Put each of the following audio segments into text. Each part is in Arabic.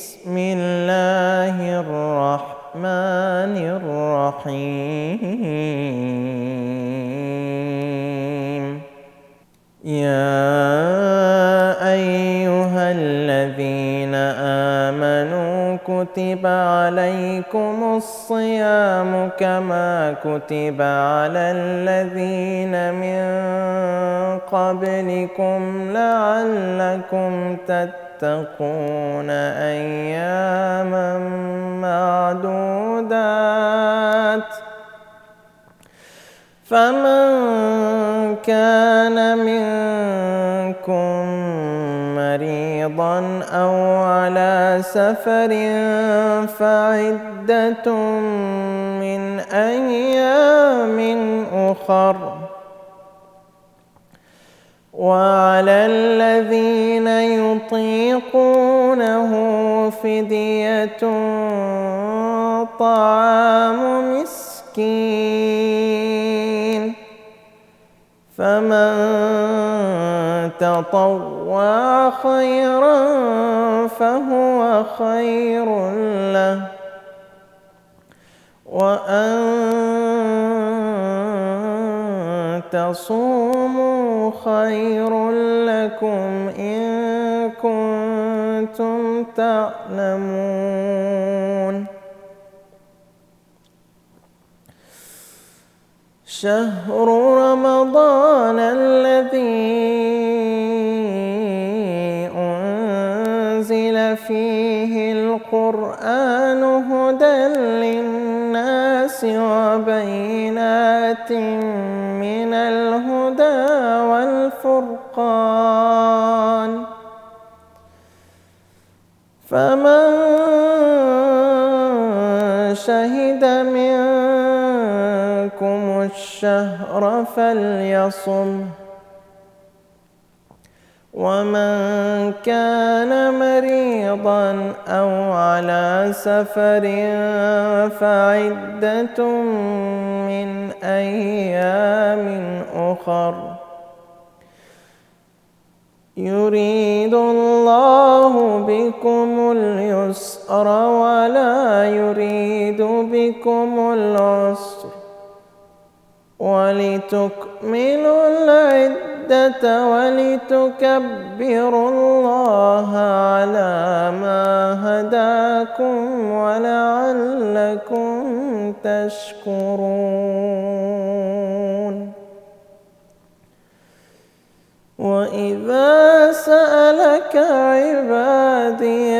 بسم الله الرحمن الرحيم. يا أيها الذين آمنوا كتب عليكم الصيام كما كتب على الذين من قبلكم لعلكم تتقون أياما معدودات. فمن كان منكم مريضا أو على سفر فعدة من أيام أخر، وعلى الذين يطيقونه فدية طعام مسكين، فمن تطوع خيرا فهو خير له، وأن تصوموا خير لكم إن كنتم تعلمون. شهر رمضان الذي أنزل فيه القرآن هدى للناس وبينات من الهدى والفرقان، فمن شهد منكم الشهر فليصم، ومن كان مريضا أو على سفر فعدة من أيام أخر، يريد الله بكم اليسر ولا يريد بكم العسر، ولتكملوا العدة ولتكبروا الله على ما هداكم ولعلكم تشكرون. وإذا سألك عبادي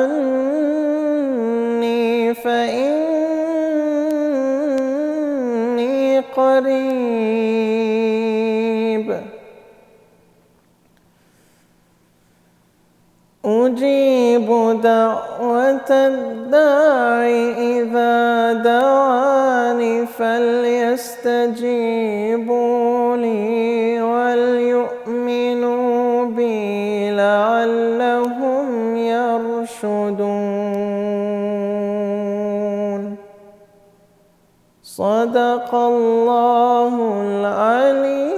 عني فإني قريب أجيب دعوة الداع إذا دعاني فليستجيبوا لي وليؤمنوا بي لعلهم يرشدون. صدق الله العلي